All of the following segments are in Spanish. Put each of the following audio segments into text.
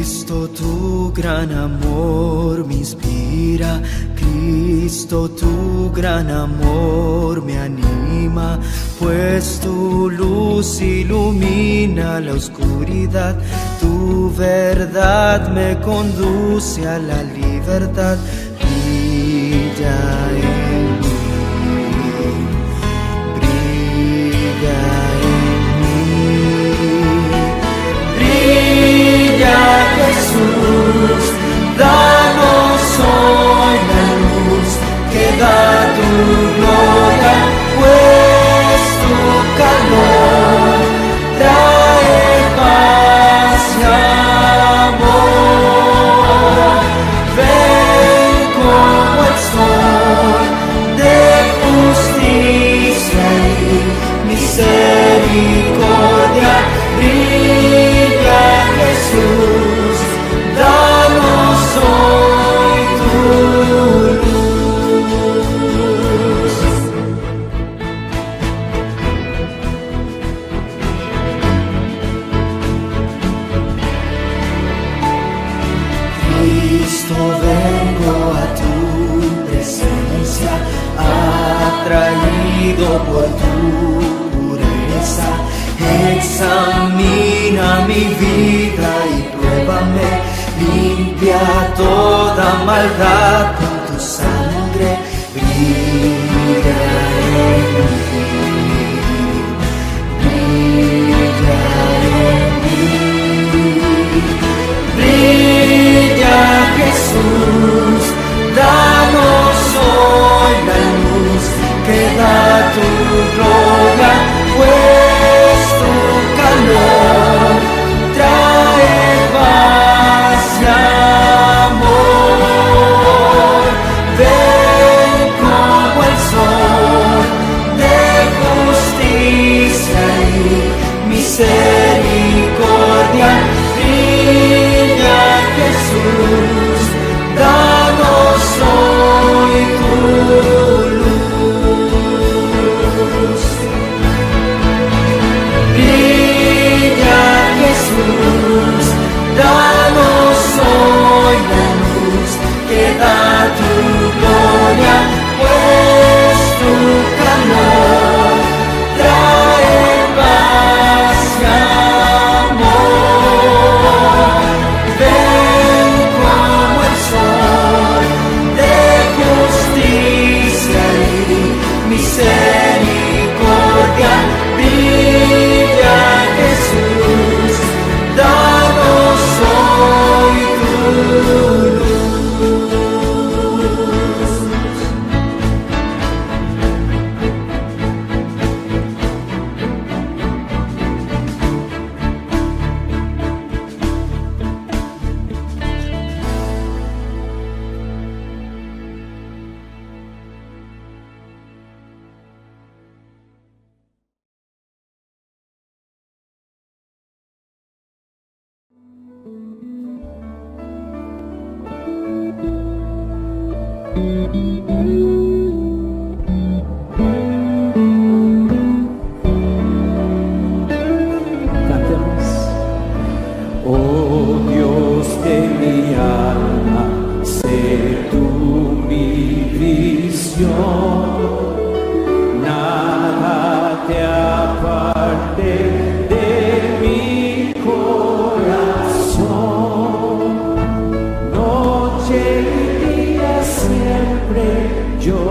Cristo, tu gran amor me inspira. Cristo, tu gran amor me anima, pues tu luz ilumina la oscuridad. Tu verdad me conduce a la libertad. Brilla en mí, brilla en mí, brilla Jesús, danos hoy la luz que da tu gloria, pues tu calor trae paz y amor. Ven como el sol de justicia y misericordia, brilla Jesús, danos hoy tu luz. Cristo, vengo a tu presencia, atraído por tu pureza. Examina mi vida y pruébame, limpia toda maldad con tu sangre. Brilla en mí, brilla en mí, brilla Jesús, danos hoy la luz que da tu gloria, pues tu calor trae paz y amor. Ven como el sol de justicia y misericordia, brilla Jesús, danos hoy tu luz. Brilla Jesús, danos hoy la luz que da tu gloria, pues tu calor trae paz y amor. Ven como el sol de justicia y misericordia, brilla Jesús, danos hoy tu luz. Cantemos. Oh Dios de mi alma, sé tú mi visión, nada te aparte de mi corazón. Noche y día siempre yo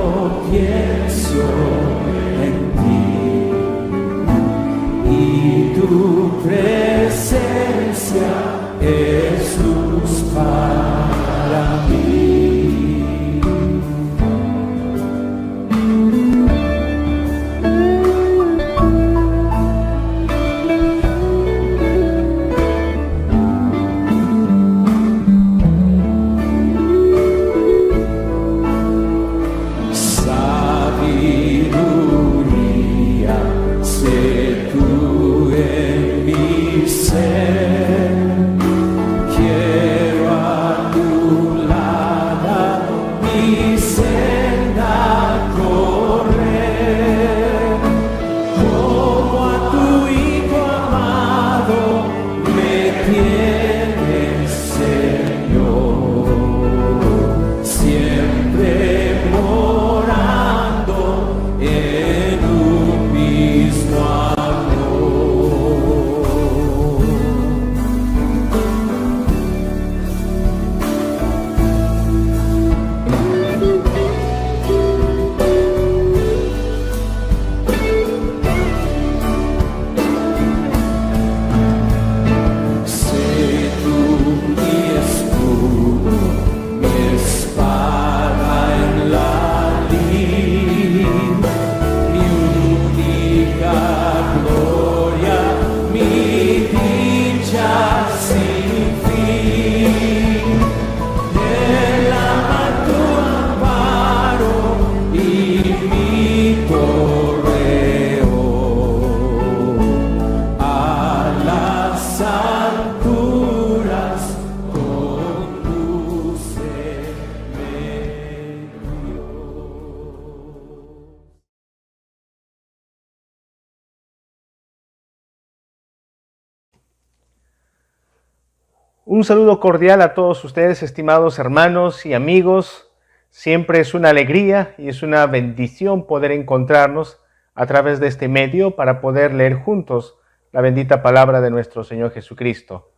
Un saludo cordial a todos ustedes, estimados hermanos y amigos. Siempre es una alegría y es una bendición poder encontrarnos a través de este medio para poder leer juntos la bendita palabra de nuestro Señor Jesucristo.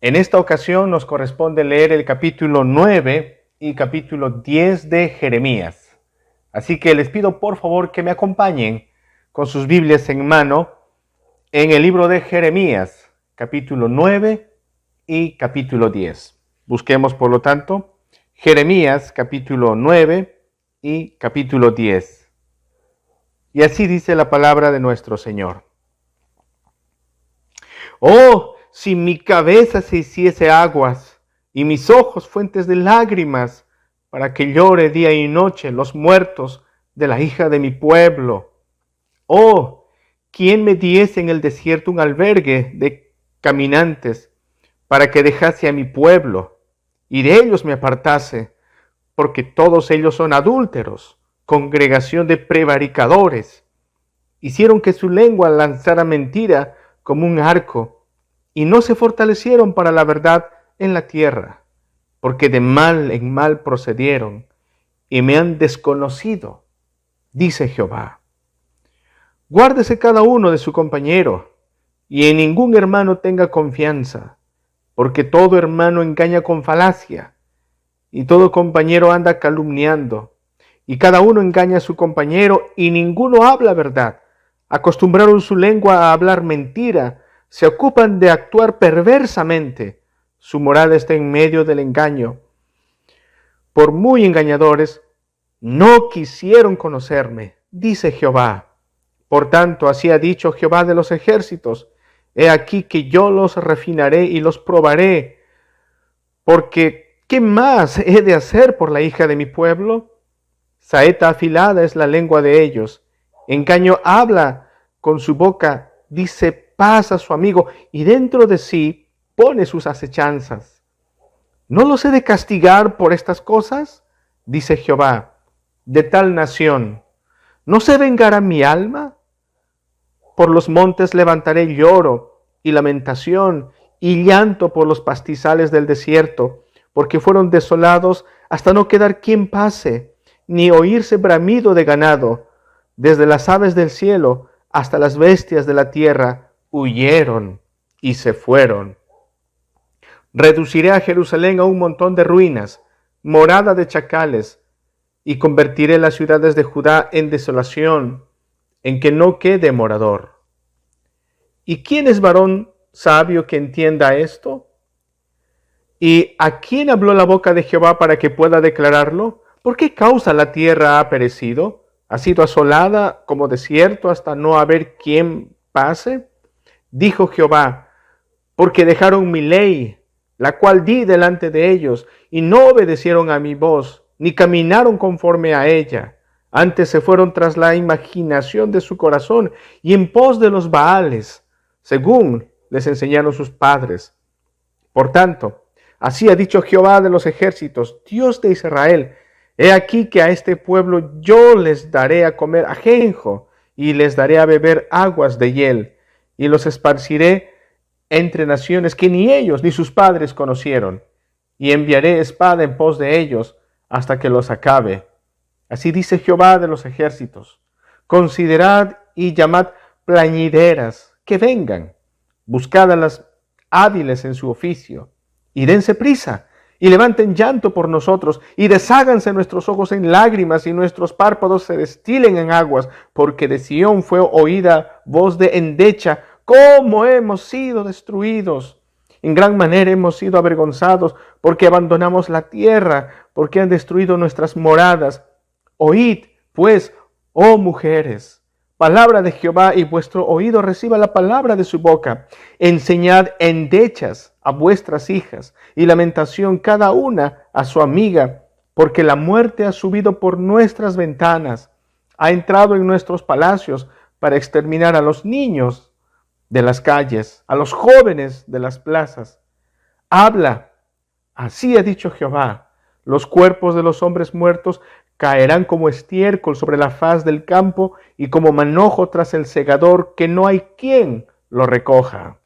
En esta ocasión nos corresponde leer el capítulo 9 y capítulo 10 de Jeremías. Así que les pido por favor que me acompañen con sus Biblias en mano en el libro de Jeremías, capítulo 9 y capítulo 10. Busquemos, por lo tanto, Jeremías, capítulo 9 y capítulo 10. Y así dice la palabra de nuestro Señor. Oh, si mi cabeza se hiciese aguas y mis ojos fuentes de lágrimas, para que llore día y noche los muertos de la hija de mi pueblo. Oh, ¿quién me diese en el desierto un albergue de caminantes, para que dejase a mi pueblo y de ellos me apartase, porque todos ellos son adúlteros, congregación de prevaricadores. Hicieron que su lengua lanzara mentira como un arco, y no se fortalecieron para la verdad en la tierra, porque de mal en mal procedieron, y me han desconocido, dice Jehová. Guárdese cada uno de su compañero, y en ningún hermano tenga confianza, porque todo hermano engaña con falacia, y todo compañero anda calumniando, y cada uno engaña a su compañero, y ninguno habla verdad. Acostumbraron su lengua a hablar mentira, se ocupan de actuar perversamente. Su morada está en medio del engaño. Por muy engañadores, no quisieron conocerme, dice Jehová. Por tanto, así ha dicho Jehová de los ejércitos: he aquí que yo los refinaré y los probaré, porque ¿qué más he de hacer por la hija de mi pueblo? Saeta afilada es la lengua de ellos, engaño habla con su boca, dice paz a su amigo, y dentro de sí pone sus acechanzas. ¿No los he de castigar por estas cosas? Dice Jehová, de tal nación. ¿No se vengará mi alma? Por los montes levantaré lloro y lamentación y llanto por los pastizales del desierto, porque fueron desolados hasta no quedar quien pase, ni oírse bramido de ganado. Desde las aves del cielo hasta las bestias de la tierra huyeron y se fueron. Reduciré a Jerusalén a un montón de ruinas, morada de chacales, y convertiré las ciudades de Judá en desolación, en que no quede morador. ¿Y quién es varón sabio que entienda esto? ¿Y a quién habló la boca de Jehová para que pueda declararlo? ¿Por qué causa la tierra ha perecido? ¿Ha sido asolada como desierto hasta no haber quien pase? Dijo Jehová, porque dejaron mi ley, la cual di delante de ellos, y no obedecieron a mi voz, ni caminaron conforme a ella. Antes se fueron tras la imaginación de su corazón y en pos de los Baales, según les enseñaron sus padres. Por tanto, así ha dicho Jehová de los ejércitos, Dios de Israel: he aquí que a este pueblo yo les daré a comer ajenjo, y les daré a beber aguas de hiel, y los esparciré entre naciones que ni ellos ni sus padres conocieron, y enviaré espada en pos de ellos hasta que los acabe. Así dice Jehová de los ejércitos: considerad y llamad plañideras que vengan, buscad a las hábiles en su oficio, y dense prisa, y levanten llanto por nosotros, y desháganse nuestros ojos en lágrimas, y nuestros párpados se destilen en aguas, porque de Sión fue oída voz de endecha: ¿cómo hemos sido destruidos? En gran manera hemos sido avergonzados, porque abandonamos la tierra, porque han destruido nuestras moradas. Oíd, pues, oh mujeres, palabra de Jehová, y vuestro oído reciba la palabra de su boca. Enseñad endechas a vuestras hijas, y lamentación cada una a su amiga, porque la muerte ha subido por nuestras ventanas, ha entrado en nuestros palacios para exterminar a los niños de las calles, a los jóvenes de las plazas. Habla, así ha dicho Jehová: los cuerpos de los hombres muertos caerán como estiércol sobre la faz del campo, y como manojo tras el segador, que no hay quien lo recoja.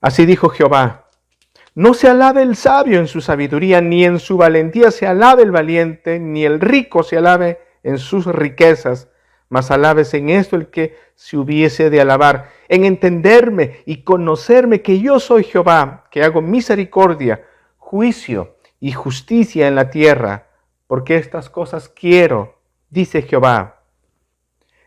Así dijo Jehová: no se alabe el sabio en su sabiduría, ni en su valentía se alabe el valiente, ni el rico se alabe en sus riquezas, mas alabes en esto el que se hubiese de alabar, en entenderme y conocerme que yo soy Jehová, que hago misericordia, juicio y justicia en la tierra, porque estas cosas quiero, dice Jehová.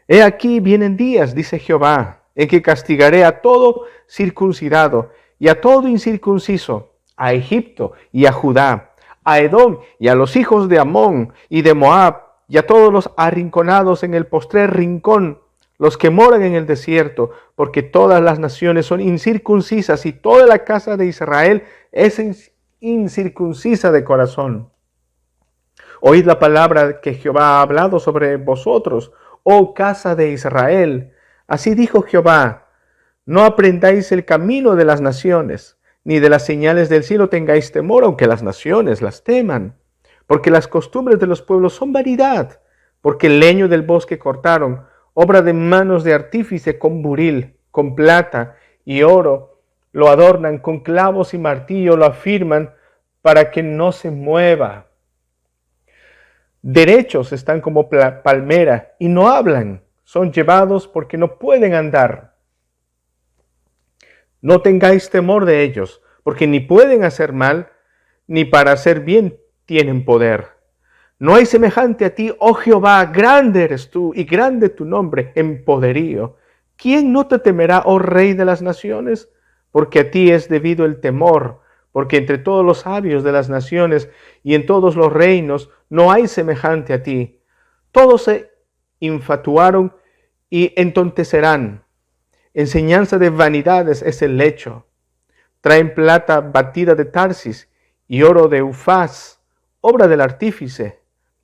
He aquí vienen días, dice Jehová, en que castigaré a todo circuncidado y a todo incircunciso, a Egipto y a Judá, a Edom y a los hijos de Amón y de Moab, y a todos los arrinconados en el postrer rincón, los que moran en el desierto, porque todas las naciones son incircuncisas y toda la casa de Israel es incircuncisa de corazón. Oíd la palabra que Jehová ha hablado sobre vosotros, oh casa de Israel. Así dijo Jehová: no aprendáis el camino de las naciones, ni de las señales del cielo tengáis temor, aunque las naciones las teman. Porque las costumbres de los pueblos son vanidad, porque el leño del bosque cortaron, obra de manos de artífice con buril, con plata y oro, lo adornan con clavos y martillo, lo afirman para que no se mueva. Derechos están como palmera y no hablan, son llevados porque no pueden andar. No tengáis temor de ellos, porque ni pueden hacer mal, ni para hacer bien tienen poder. No hay semejante a ti, oh Jehová, grande eres tú y grande tu nombre en poderío. ¿Quién no te temerá, oh Rey de las naciones? Porque a ti es debido el temor, porque entre todos los sabios de las naciones y en todos los reinos no hay semejante a ti. Todos se infatuaron y entontecerán. Enseñanza de vanidades es el lecho. Traen plata batida de Tarsis y oro de Ufaz, obra del artífice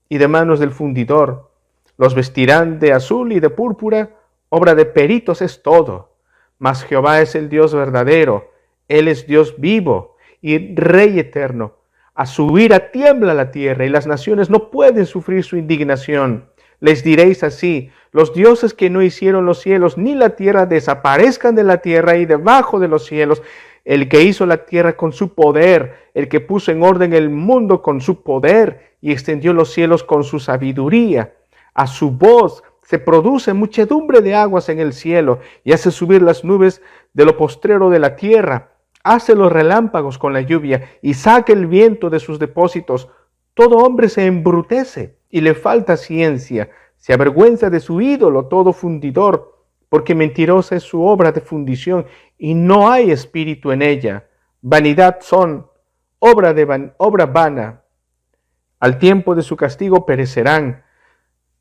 y de manos del fundidor. Los vestirán de azul y de púrpura, obra de peritos es todo. Mas Jehová es el Dios verdadero, Él es Dios vivo y Rey eterno. A su ira tiembla la tierra y las naciones no pueden sufrir su indignación. Les diréis así: los dioses que no hicieron los cielos ni la tierra desaparezcan de la tierra y debajo de los cielos. El que hizo la tierra con su poder, el que puso en orden el mundo con su poder y extendió los cielos con su sabiduría. A su voz se produce muchedumbre de aguas en el cielo y hace subir las nubes de lo postrero de la tierra. Hace los relámpagos con la lluvia y saca el viento de sus depósitos. Todo hombre se embrutece y le falta ciencia. Se avergüenza de su ídolo todo fundidor, porque mentirosa es su obra de fundición y no hay espíritu en ella. Vanidad son, obra vana. Al tiempo de su castigo perecerán.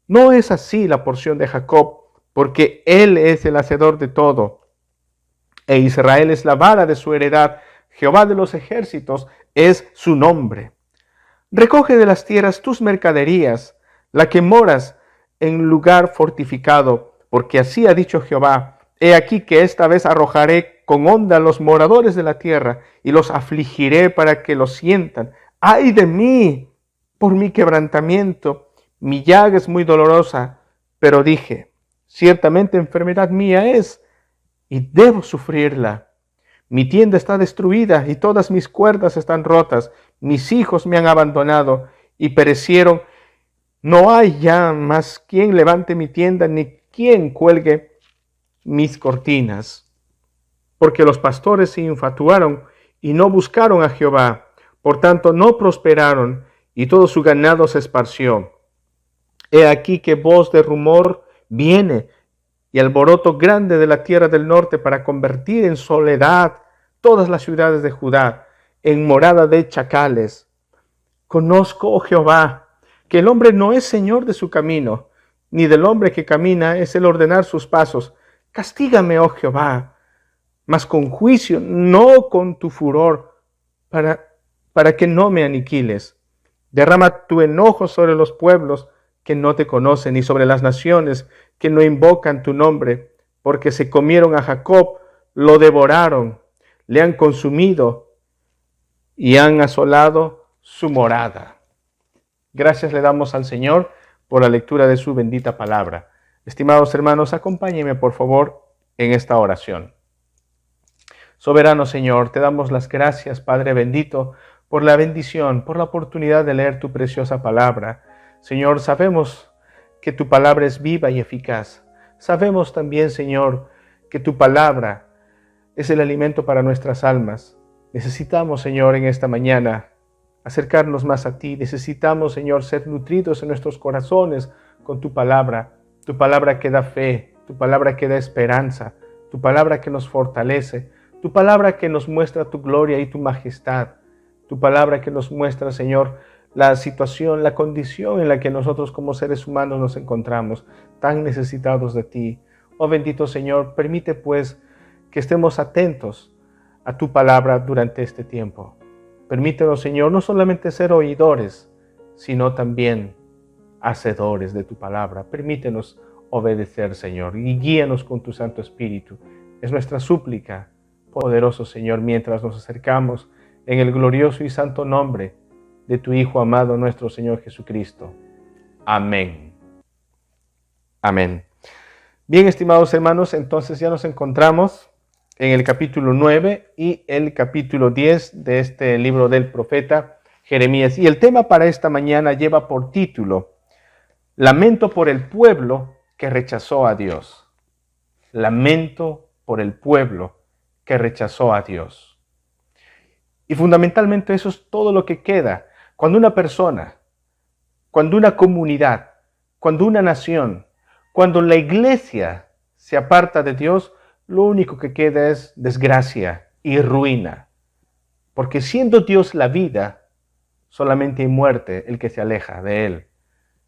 No es así la porción de Jacob, porque él es el hacedor de todo. E Israel es la vara de su heredad. Jehová de los ejércitos es su nombre. Recoge de las tierras tus mercaderías, la que moras en lugar fortificado, porque así ha dicho Jehová: he aquí que esta vez arrojaré con honda a los moradores de la tierra y los afligiré para que lo sientan. ¡Ay de mí! Por mi quebrantamiento, mi llaga es muy dolorosa. Pero dije: ciertamente enfermedad mía es, y debo sufrirla. Mi tienda está destruida y todas mis cuerdas están rotas. Mis hijos me han abandonado y perecieron. No hay ya más quien levante mi tienda ni quien cuelgue mis cortinas. Porque los pastores se infatuaron y no buscaron a Jehová. Por tanto no prosperaron y todo su ganado se esparció. He aquí que voz de rumor viene y alboroto grande de la tierra del norte para convertir en soledad todas las ciudades de Judá, en morada de chacales. Conozco, oh Jehová, que el hombre no es señor de su camino, ni del hombre que camina es el ordenar sus pasos. Castígame, oh Jehová, mas con juicio, no con tu furor, para que no me aniquiles. Derrama tu enojo sobre los pueblos que no te conocen y sobre las naciones que no invocan tu nombre, porque se comieron a Jacob, lo devoraron, le han consumido y han asolado su morada. Gracias le damos al Señor por la lectura de su bendita palabra. Estimados hermanos, acompáñenme por favor en esta oración. Soberano Señor, te damos las gracias, Padre bendito, por la bendición, por la oportunidad de leer tu preciosa palabra. Señor, sabemos que tu palabra es viva y eficaz. Sabemos también, Señor, que tu palabra es el alimento para nuestras almas. Necesitamos, Señor, en esta mañana acercarnos más a ti. Necesitamos, Señor, ser nutridos en nuestros corazones con tu palabra que da fe, tu palabra que da esperanza, tu palabra que nos fortalece, tu palabra que nos muestra tu gloria y tu majestad, tu palabra que nos muestra, Señor, la situación, la condición en la que nosotros como seres humanos nos encontramos, tan necesitados de ti. Oh bendito Señor, permite pues que estemos atentos a tu palabra durante este tiempo. Permítenos, Señor, no solamente ser oidores, sino también hacedores de tu palabra. Permítenos obedecer, Señor, y guíanos con tu Santo Espíritu. Es nuestra súplica, poderoso Señor, mientras nos acercamos en el glorioso y santo nombre de tu Hijo amado, nuestro Señor Jesucristo. Amén. Amén. Bien, estimados hermanos, entonces ya nos encontramos en el capítulo 9 y el capítulo 10 de este libro del profeta Jeremías. Y el tema para esta mañana lleva por título Lamento por el pueblo que rechazó a Dios. Lamento por el pueblo que rechazó a Dios. Y fundamentalmente eso es todo lo que queda. Cuando una persona, cuando una comunidad, cuando una nación, cuando la iglesia se aparta de Dios, lo único que queda es desgracia y ruina. Porque siendo Dios la vida, solamente hay muerte el que se aleja de Él.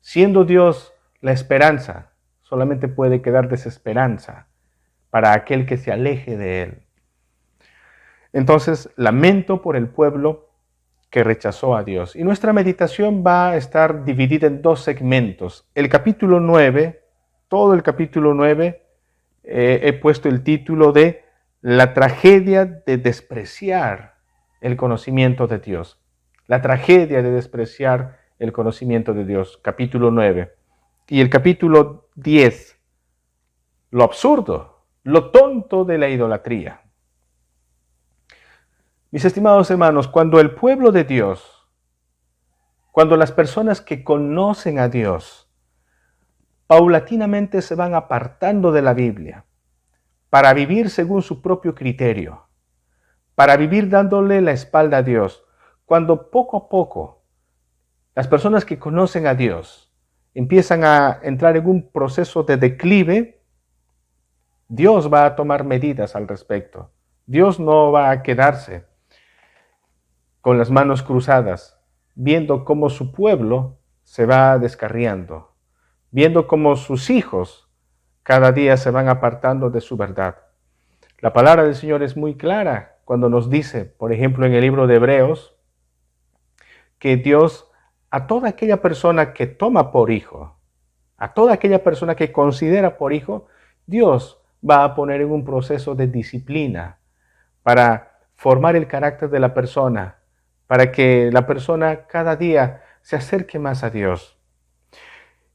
Siendo Dios la esperanza, solamente puede quedar desesperanza para aquel que se aleje de Él. Entonces, lamento por el pueblo que rechazó a Dios. Y nuestra meditación va a estar dividida en dos segmentos. El capítulo 9, todo el capítulo 9, he puesto el título de La tragedia de despreciar el conocimiento de Dios. La tragedia de despreciar el conocimiento de Dios, capítulo 9. Y el capítulo 10, lo absurdo, lo tonto de la idolatría. Mis estimados hermanos, cuando el pueblo de Dios, cuando las personas que conocen a Dios, paulatinamente se van apartando de la Biblia para vivir según su propio criterio, para vivir dándole la espalda a Dios, cuando poco a poco las personas que conocen a Dios empiezan a entrar en un proceso de declive, Dios va a tomar medidas al respecto. Dios no va a quedarse con las manos cruzadas, viendo cómo su pueblo se va descarriando, viendo cómo sus hijos cada día se van apartando de su verdad. La palabra del Señor es muy clara cuando nos dice, por ejemplo, en el libro de Hebreos, que Dios a toda aquella persona que toma por hijo, a toda aquella persona que considera por hijo, Dios va a poner en un proceso de disciplina para formar el carácter de la persona, para que la persona cada día se acerque más a Dios.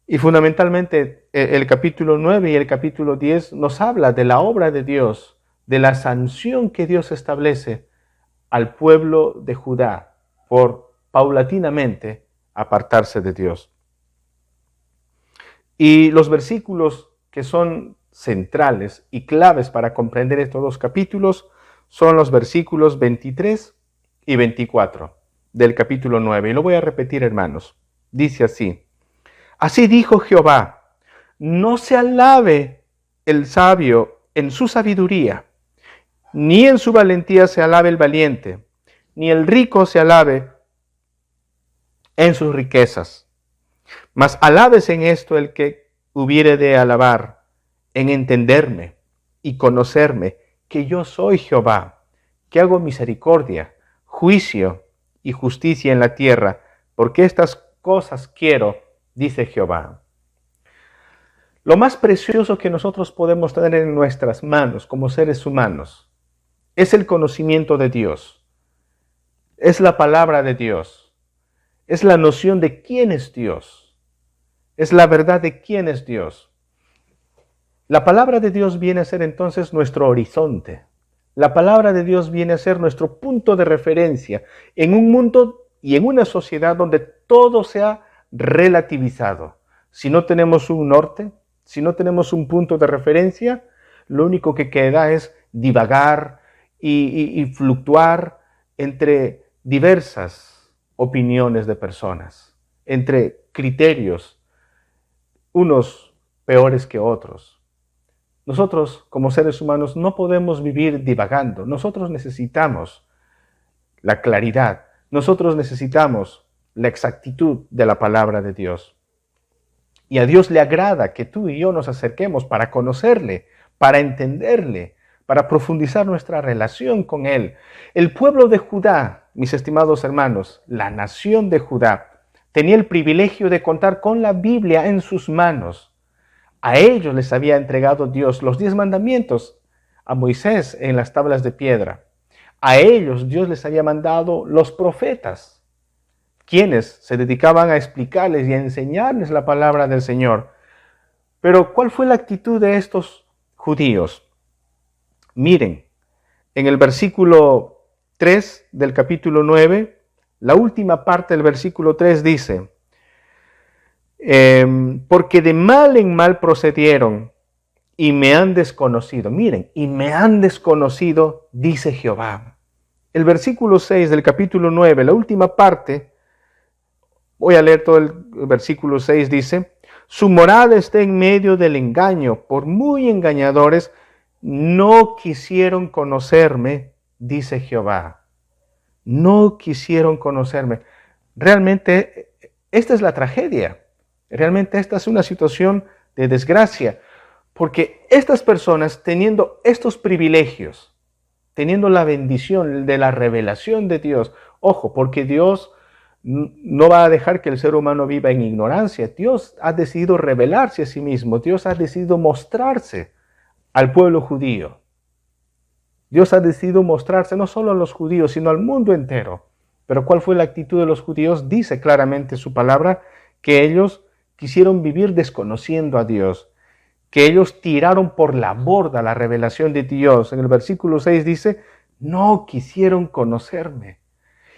Y fundamentalmente el capítulo 9 y el capítulo 10 nos habla de la obra de Dios, de la sanción que Dios establece al pueblo de Judá por paulatinamente apartarse de Dios. Y los versículos que son centrales y claves para comprender estos dos capítulos son los versículos 23 y 24 del capítulo 9. Y lo voy a repetir, hermanos. Dice así: Así dijo Jehová, no se alabe el sabio en su sabiduría, ni en su valentía se alabe el valiente, ni el rico se alabe en sus riquezas. Mas alabes en esto el que hubiere de alabar, en entenderme y conocerme, que yo soy Jehová, que hago misericordia, juicio y justicia en la tierra, porque estas cosas quiero, dice Jehová. Lo más precioso que nosotros podemos tener en nuestras manos como seres humanos es el conocimiento de Dios, es la palabra de Dios, es la noción de quién es Dios, es la verdad de quién es Dios. La palabra de Dios viene a ser entonces nuestro horizonte. La palabra de Dios viene a ser nuestro punto de referencia en un mundo y en una sociedad donde todo se ha relativizado. Si no tenemos un norte, si no tenemos un punto de referencia, lo único que queda es divagar y fluctuar entre diversas opiniones de personas, entre criterios, unos peores que otros. Nosotros, como seres humanos, no podemos vivir divagando. Nosotros necesitamos la claridad. Nosotros necesitamos la exactitud de la palabra de Dios. Y a Dios le agrada que tú y yo nos acerquemos para conocerle, para entenderle, para profundizar nuestra relación con Él. El pueblo de Judá, mis estimados hermanos, la nación de Judá, tenía el privilegio de contar con la Biblia en sus manos. A ellos les había entregado Dios los 10 mandamientos, a Moisés en las tablas de piedra. A ellos Dios les había mandado los profetas, quienes se dedicaban a explicarles y a enseñarles la palabra del Señor. Pero ¿cuál fue la actitud de estos judíos? Miren, en el versículo 3 del capítulo 9, la última parte del versículo 3 dice: porque de mal en mal procedieron y me han desconocido. Miren, y me han desconocido, dice Jehová. El versículo 6 del capítulo 9, la última parte, voy a leer todo el versículo 6, dice: su morada está en medio del engaño, por muy engañadores, no quisieron conocerme, dice Jehová. No quisieron conocerme. Realmente, esta es la tragedia. Realmente esta es una situación de desgracia, porque estas personas, teniendo estos privilegios, teniendo la bendición de la revelación de Dios, ojo, porque Dios no va a dejar que el ser humano viva en ignorancia. Dios ha decidido revelarse a sí mismo. Dios ha decidido mostrarse al pueblo judío. Dios ha decidido mostrarse no solo a los judíos, sino al mundo entero. Pero ¿cuál fue la actitud de los judíos? Dice claramente su palabra que ellos quisieron vivir desconociendo a Dios, que ellos tiraron por la borda la revelación de Dios. En el versículo 6 dice: no quisieron conocerme.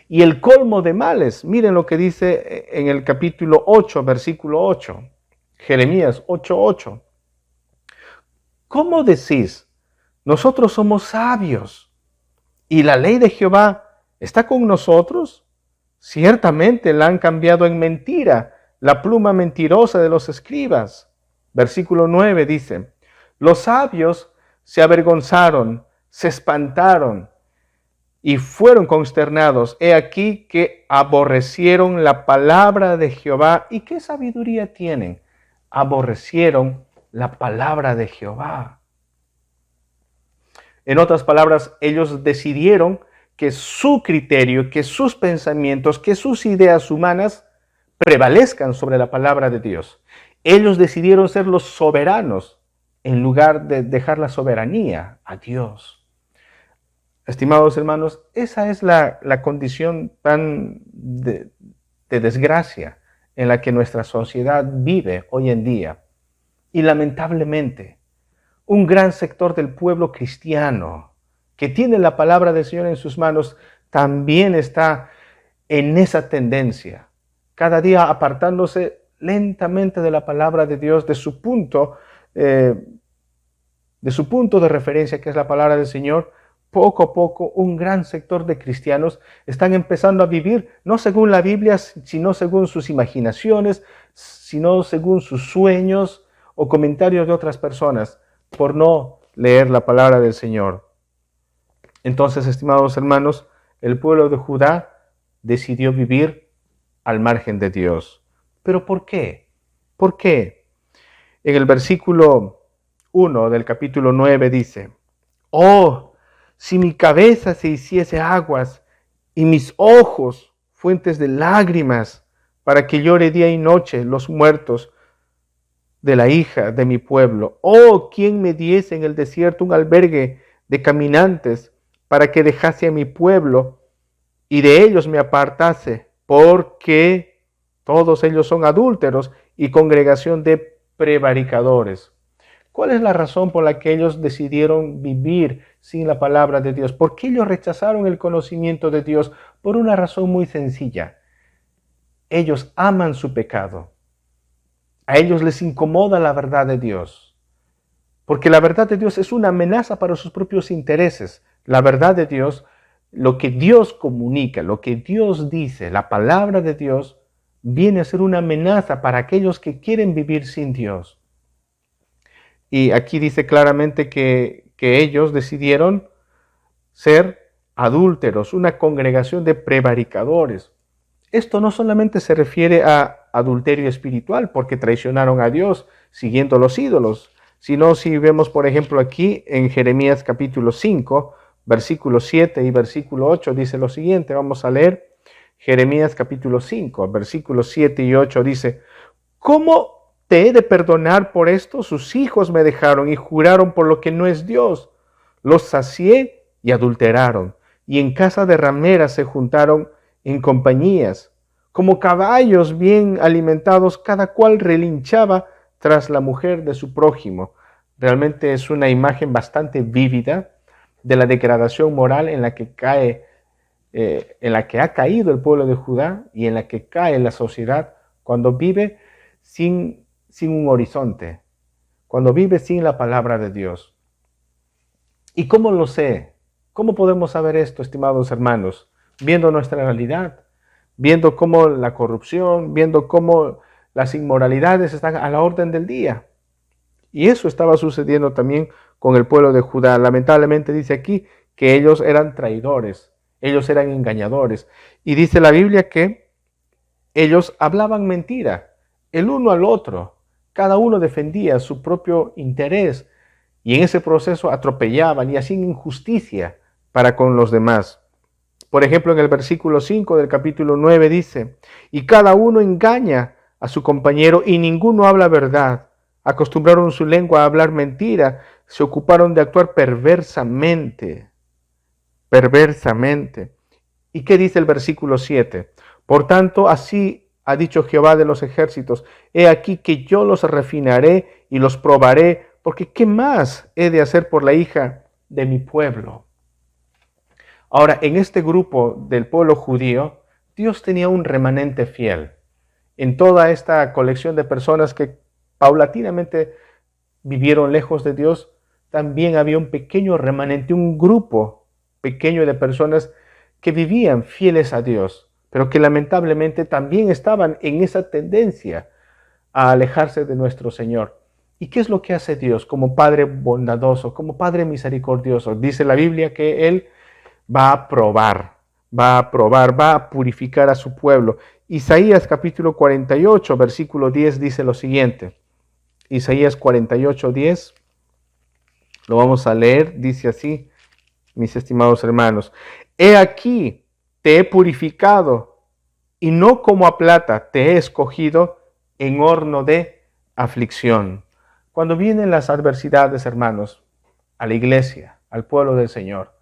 Y el colmo de males, miren lo que dice en el capítulo 8, versículo 8, Jeremías 8:8. ¿Cómo decís? Nosotros somos sabios y la ley de Jehová está con nosotros. Ciertamente la han cambiado en mentira, la pluma mentirosa de los escribas. Versículo 9 dice: los sabios se avergonzaron, se espantaron y fueron consternados. He aquí que aborrecieron la palabra de Jehová. ¿Y qué sabiduría tienen? Aborrecieron la palabra de Jehová. En otras palabras, ellos decidieron que su criterio, que sus pensamientos, que sus ideas humanas prevalezcan sobre la palabra de Dios. Ellos decidieron ser los soberanos en lugar de dejar la soberanía a Dios. Estimados hermanos, esa es la condición tan de desgracia en la que nuestra sociedad vive hoy en día. Y lamentablemente, un gran sector del pueblo cristiano que tiene la palabra del Señor en sus manos también está en esa tendencia, cada día apartándose lentamente de la palabra de Dios, de su punto de referencia, que es la palabra del Señor. Poco a poco, un gran sector de cristianos están empezando a vivir no según la Biblia, sino según sus imaginaciones, sino según sus sueños o comentarios de otras personas, por no leer la palabra del Señor. Entonces, estimados hermanos, el pueblo de Judá decidió vivir al margen de Dios. ¿Pero por qué? ¿Por qué? En el versículo 1 del capítulo 9 dice: oh, si mi cabeza se hiciese aguas y mis ojos fuentes de lágrimas, para que llore día y noche los muertos de la hija de mi pueblo. Oh, ¿quién me diese en el desierto un albergue de caminantes para que dejase a mi pueblo y de ellos me apartase? Porque todos ellos son adúlteros y congregación de prevaricadores. ¿Cuál es la razón por la que ellos decidieron vivir sin la palabra de Dios? ¿Por qué ellos rechazaron el conocimiento de Dios? Por una razón muy sencilla. Ellos aman su pecado. A ellos les incomoda la verdad de Dios. Porque la verdad de Dios es una amenaza para sus propios intereses. La verdad de Dios, lo que Dios comunica, lo que Dios dice, la palabra de Dios, viene a ser una amenaza para aquellos que quieren vivir sin Dios. Y aquí dice claramente que ellos decidieron ser adúlteros, una congregación de prevaricadores. Esto no solamente se refiere a adulterio espiritual, porque traicionaron a Dios siguiendo los ídolos, sino si vemos, por ejemplo, aquí en Jeremías capítulo 5, versículo 7 y versículo 8, dice lo siguiente. Vamos a leer Jeremías capítulo 5, versículos 7 y 8, dice: ¿Cómo te he de perdonar por esto? Sus hijos me dejaron y juraron por lo que no es Dios. Los sacié y adulteraron, y en casa de rameras se juntaron en compañías. Como caballos bien alimentados, cada cual relinchaba tras la mujer de su prójimo. Realmente es una imagen bastante vívida de la degradación moral en la que ha caído el pueblo de Judá y en la que cae la sociedad cuando vive sin un horizonte, cuando vive sin la palabra de Dios. ¿Y cómo lo sé? ¿Cómo podemos saber esto, estimados hermanos? Viendo nuestra realidad, viendo cómo la corrupción, viendo cómo las inmoralidades están a la orden del día. Y eso estaba sucediendo también con el pueblo de Judá. Lamentablemente dice aquí que ellos eran traidores, ellos eran engañadores. Y dice la Biblia que ellos hablaban mentira, el uno al otro. Cada uno defendía su propio interés y en ese proceso atropellaban y hacían injusticia para con los demás. Por ejemplo, en el versículo 5 del capítulo 9 dice: y cada uno engaña a su compañero y ninguno habla verdad. Acostumbraron su lengua a hablar mentira, se ocuparon de actuar perversamente. Perversamente. ¿Y qué dice el versículo 7? Por tanto, así ha dicho Jehová de los ejércitos: he aquí que yo los refinaré y los probaré, porque ¿qué más he de hacer por la hija de mi pueblo? Ahora, en este grupo del pueblo judío, Dios tenía un remanente fiel. En toda esta colección de personas que paulatinamente vivieron lejos de Dios, también había un pequeño remanente, un grupo pequeño de personas que vivían fieles a Dios, pero que lamentablemente también estaban en esa tendencia a alejarse de nuestro Señor. ¿Y qué es lo que hace Dios como Padre bondadoso, como Padre misericordioso? Dice la Biblia que Él va a probar, va a purificar a su pueblo. Isaías capítulo 48, versículo 10 dice lo siguiente. Isaías 48, 10, lo vamos a leer, dice así, mis estimados hermanos: he aquí, te he purificado, y no como a plata te he escogido en horno de aflicción. Cuando vienen las adversidades, hermanos, a la iglesia, al pueblo del Señor,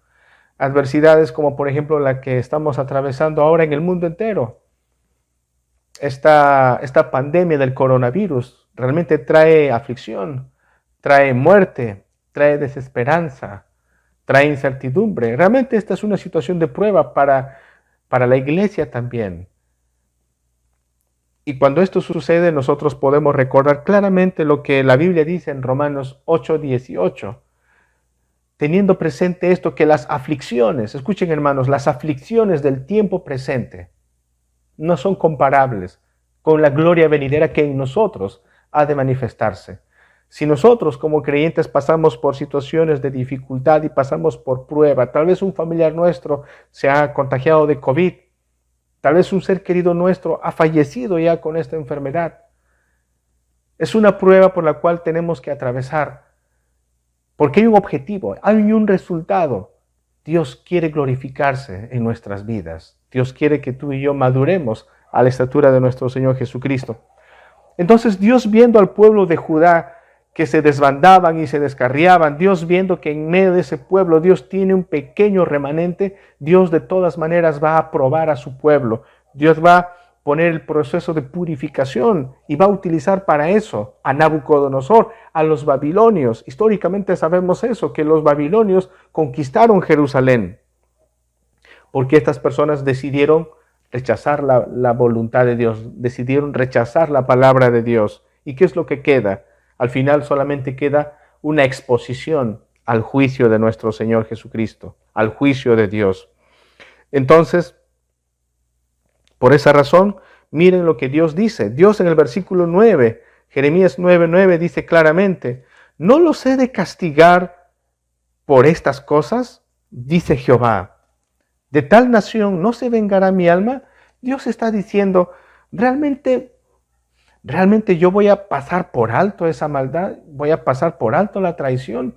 adversidades como por ejemplo la que estamos atravesando ahora en el mundo entero, esta pandemia del coronavirus realmente trae aflicción, trae muerte, trae desesperanza, trae incertidumbre. Realmente esta es una situación de prueba para la iglesia también. Y cuando esto sucede, nosotros podemos recordar claramente lo que la Biblia dice en Romanos 8:18. Teniendo presente esto, que las aflicciones, escuchen hermanos, las aflicciones del tiempo presente no son comparables con la gloria venidera que en nosotros ha de manifestarse. Si nosotros como creyentes pasamos por situaciones de dificultad y pasamos por prueba, tal vez un familiar nuestro se ha contagiado de COVID, tal vez un ser querido nuestro ha fallecido ya con esta enfermedad, es una prueba por la cual tenemos que atravesar, porque hay un objetivo, hay un resultado. Dios quiere glorificarse en nuestras vidas. Dios quiere que tú y yo maduremos a la estatura de nuestro Señor Jesucristo. Entonces Dios, viendo al pueblo de Judá que se desbandaban y se descarriaban, Dios viendo que en medio de ese pueblo Dios tiene un pequeño remanente, Dios de todas maneras va a probar a su pueblo. Dios va poner el proceso de purificación y va a utilizar para eso a Nabucodonosor, a los babilonios. Históricamente sabemos eso, que los babilonios conquistaron Jerusalén porque estas personas decidieron rechazar la voluntad de Dios, decidieron rechazar la palabra de Dios. ¿Y qué es lo que queda? Al final solamente queda una exposición al juicio de nuestro Señor Jesucristo, al juicio de Dios. Entonces, por esa razón, miren lo que Dios dice. Dios en el versículo 9, Jeremías 9:9 dice claramente, ¿no los he de castigar por estas cosas? Dice Jehová. ¿De tal nación no se vengará mi alma? Dios está diciendo, realmente yo voy a pasar por alto esa maldad, voy a pasar por alto la traición.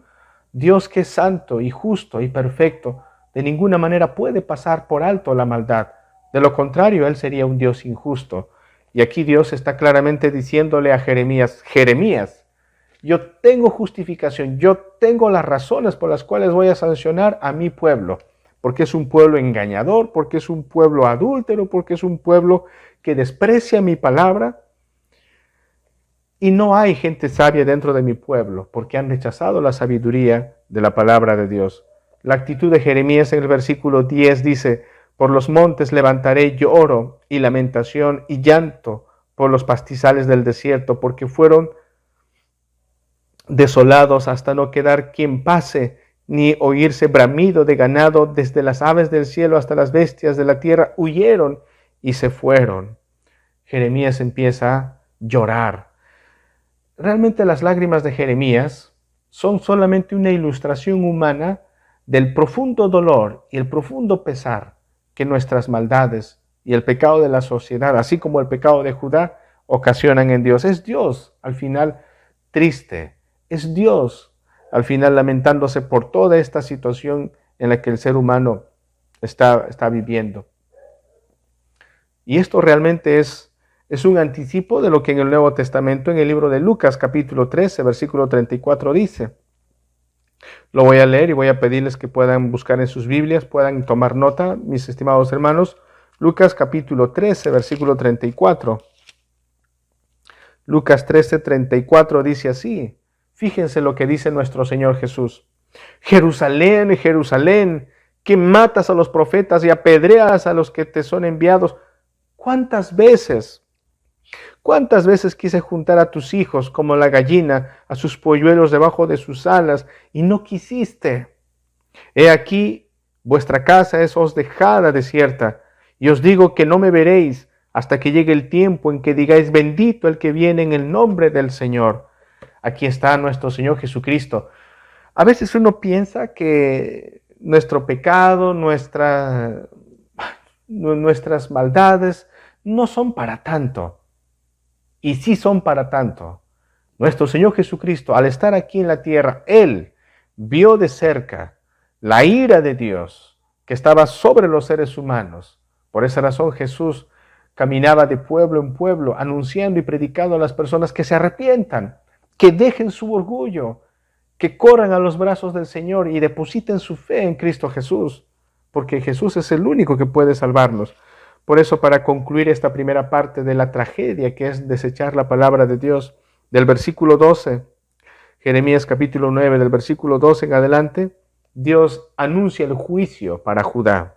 Dios, que es santo y justo y perfecto, de ninguna manera puede pasar por alto la maldad. De lo contrario, Él sería un Dios injusto. Y aquí Dios está claramente diciéndole a Jeremías, Jeremías, yo tengo justificación, yo tengo las razones por las cuales voy a sancionar a mi pueblo. Porque es un pueblo engañador, porque es un pueblo adúltero, porque es un pueblo que desprecia mi palabra. Y no hay gente sabia dentro de mi pueblo, porque han rechazado la sabiduría de la palabra de Dios. La actitud de Jeremías en el versículo 10 dice, por los montes levantaré lloro y lamentación y llanto por los pastizales del desierto, porque fueron desolados hasta no quedar quien pase, ni oírse bramido de ganado, desde las aves del cielo hasta las bestias de la tierra huyeron y se fueron. Jeremías empieza a llorar. Realmente las lágrimas de Jeremías son solamente una ilustración humana del profundo dolor y el profundo pesar que nuestras maldades y el pecado de la sociedad, así como el pecado de Judá, ocasionan en Dios. Es Dios al final triste, es Dios al final lamentándose por toda esta situación en la que el ser humano está viviendo. Y esto realmente es un anticipo de lo que en el Nuevo Testamento, en el libro de Lucas, capítulo 13, versículo 34 dice. Lo voy a leer y voy a pedirles que puedan buscar en sus Biblias, puedan tomar nota, mis estimados hermanos. Lucas, capítulo 13, versículo 34. Lucas 13, 34 dice así. Fíjense lo que dice nuestro Señor Jesús. Jerusalén, Jerusalén, que matas a los profetas y apedreas a los que te son enviados. ¿Cuántas veces quise juntar a tus hijos como la gallina a sus polluelos debajo de sus alas y no quisiste? He aquí, vuestra casa es os dejada desierta, y os digo que no me veréis hasta que llegue el tiempo en que digáis, bendito el que viene en el nombre del Señor. Aquí está nuestro Señor Jesucristo. A veces uno piensa que nuestro pecado, nuestras maldades no son para tanto. Y sí son para tanto. Nuestro Señor Jesucristo, al estar aquí en la tierra, Él vio de cerca la ira de Dios que estaba sobre los seres humanos. Por esa razón Jesús caminaba de pueblo en pueblo, anunciando y predicando a las personas que se arrepientan, que dejen su orgullo, que corran a los brazos del Señor y depositen su fe en Cristo Jesús, porque Jesús es el único que puede salvarnos. Por eso, para concluir esta primera parte de la tragedia que es desechar la palabra de Dios, del versículo 12, Jeremías capítulo 9, del versículo 12 en adelante, Dios anuncia el juicio para Judá.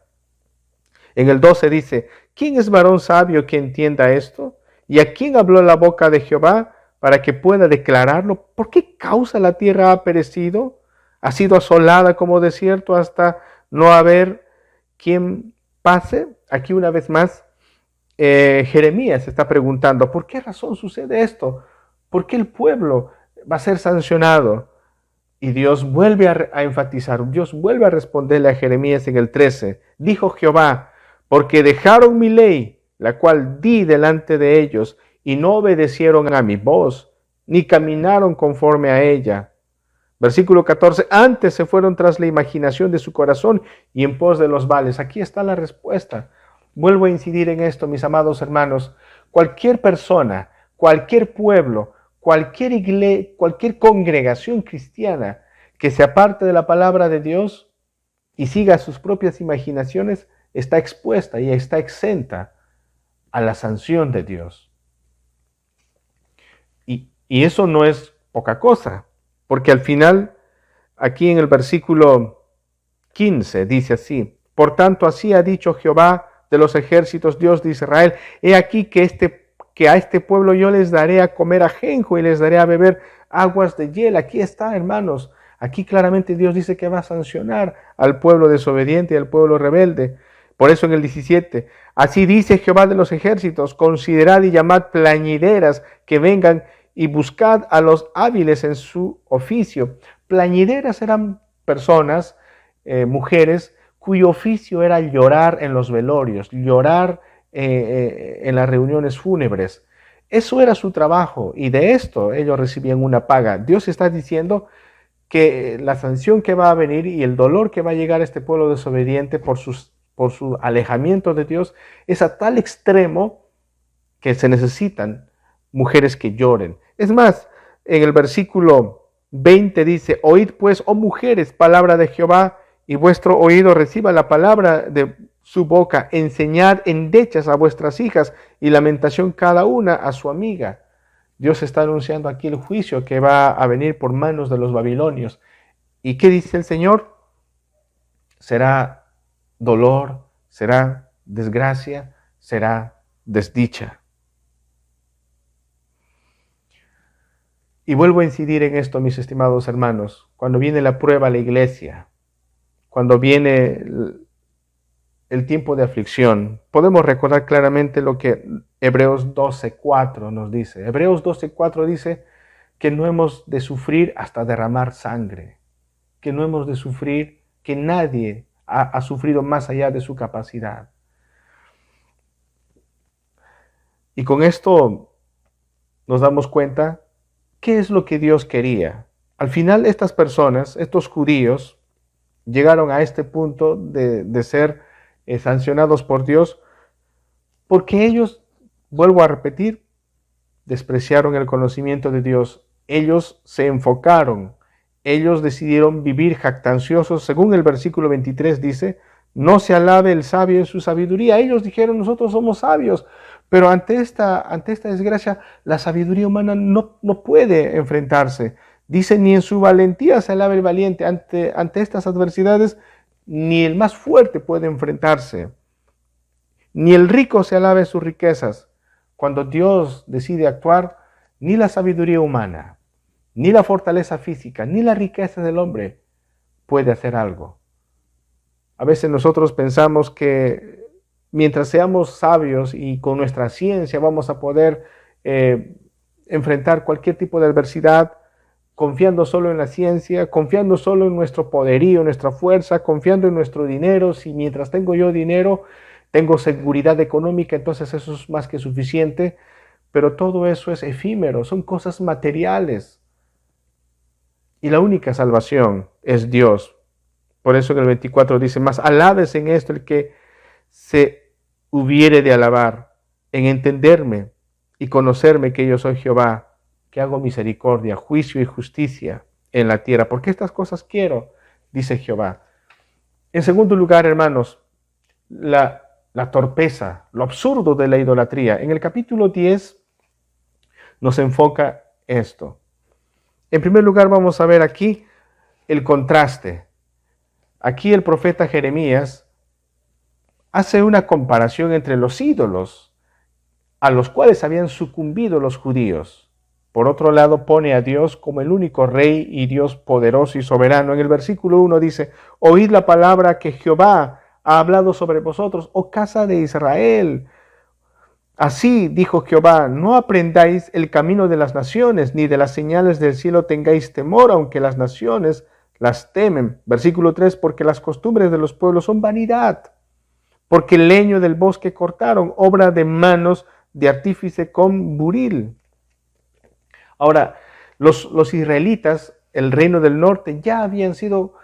En el 12 dice, ¿quién es varón sabio que entienda esto? ¿Y a quién habló la boca de Jehová para que pueda declararlo? ¿Por qué causa la tierra ha perecido? Ha sido asolada como desierto hasta no haber quien pase. Aquí una vez más, Jeremías está preguntando, ¿por qué razón sucede esto? ¿Por qué el pueblo va a ser sancionado? Y Dios vuelve a enfatizar, Dios vuelve a responderle a Jeremías en el 13. Dijo Jehová, porque dejaron mi ley, la cual di delante de ellos, y no obedecieron a mi voz, ni caminaron conforme a ella. Versículo 14, antes se fueron tras la imaginación de su corazón y en pos de los vales. Aquí está la respuesta. Vuelvo a incidir en esto, mis amados hermanos. Cualquier persona, cualquier pueblo, cualquier iglesia, cualquier congregación cristiana que se aparte de la palabra de Dios y siga sus propias imaginaciones, está expuesta y está exenta a la sanción de Dios. Y eso no es poca cosa, porque al final, aquí en el versículo 15, dice así: por tanto, así ha dicho Jehová de los ejércitos, Dios de Israel: he aquí que a este pueblo yo les daré a comer ajenjo y les daré a beber aguas de hiel. Aquí está, hermanos. Aquí claramente Dios dice que va a sancionar al pueblo desobediente y al pueblo rebelde. Por eso en el 17, así dice Jehová de los ejércitos: considerad y llamad plañideras que vengan y buscad a los hábiles en su oficio. Plañideras eran personas, mujeres, cuyo oficio era llorar en los velorios, llorar en las reuniones fúnebres. Eso era su trabajo y de esto ellos recibían una paga. Dios está diciendo que la sanción que va a venir y el dolor que va a llegar a este pueblo desobediente por su alejamiento de Dios es a tal extremo que se necesitan mujeres que lloren. Es más, en el versículo 20 dice: oíd pues, oh mujeres, palabra de Jehová, y vuestro oído reciba la palabra de su boca. Enseñad endechas a vuestras hijas y lamentación cada una a su amiga. Dios está anunciando aquí el juicio que va a venir por manos de los babilonios. ¿Y qué dice el Señor? Será dolor, será desgracia, será desdicha. Y vuelvo a incidir en esto, mis estimados hermanos. Cuando viene la prueba a la iglesia, cuando viene el tiempo de aflicción, podemos recordar claramente lo que Hebreos 12:4 nos dice. Hebreos 12:4 dice que no hemos de sufrir hasta derramar sangre, que no hemos de sufrir, que nadie ha sufrido más allá de su capacidad. Y con esto nos damos cuenta qué es lo que Dios quería. Al final estas personas, estos judíos, llegaron a este punto de ser sancionados por Dios porque ellos, vuelvo a repetir, despreciaron el conocimiento de Dios. Ellos se enfocaron, ellos decidieron vivir jactanciosos. Según el versículo 23 dice: no se alabe el sabio en su sabiduría. Ellos dijeron: nosotros somos sabios, pero ante esta desgracia la sabiduría humana no puede enfrentarse. Dice: ni en su valentía se alabe el valiente. Ante estas adversidades ni el más fuerte puede enfrentarse, ni el rico se alabe sus riquezas. Cuando Dios decide actuar, ni la sabiduría humana, ni la fortaleza física, ni la riqueza del hombre puede hacer algo. A veces nosotros pensamos que mientras seamos sabios y con nuestra ciencia vamos a poder enfrentar cualquier tipo de adversidad, confiando solo en la ciencia, confiando solo en nuestro poderío, nuestra fuerza, confiando en nuestro dinero. Si mientras tengo yo dinero, tengo seguridad económica, entonces eso es más que suficiente. Pero todo eso es efímero, son cosas materiales. Y la única salvación es Dios. Por eso en el 24 dice: mas alabes en esto el que se hubiere de alabar, en entenderme y conocerme que yo soy Jehová, que hago misericordia, juicio y justicia en la tierra, porque estas cosas quiero, dice Jehová. En segundo lugar, hermanos, la torpeza, lo absurdo de la idolatría. En el capítulo 10 nos enfoca esto. En primer lugar, vamos a ver aquí el contraste. Aquí el profeta Jeremías hace una comparación entre los ídolos a los cuales habían sucumbido los judíos. Por otro lado, pone a Dios como el único Rey y Dios poderoso y soberano. En el versículo 1 dice: oíd la palabra que Jehová ha hablado sobre vosotros, oh casa de Israel. Así dijo Jehová: no aprendáis el camino de las naciones, ni de las señales del cielo tengáis temor, aunque las naciones las temen. Versículo 3: porque las costumbres de los pueblos son vanidad, porque el leño del bosque cortaron, obra de manos de artífice con buril. Ahora, los israelitas, el reino del norte, ya habían sido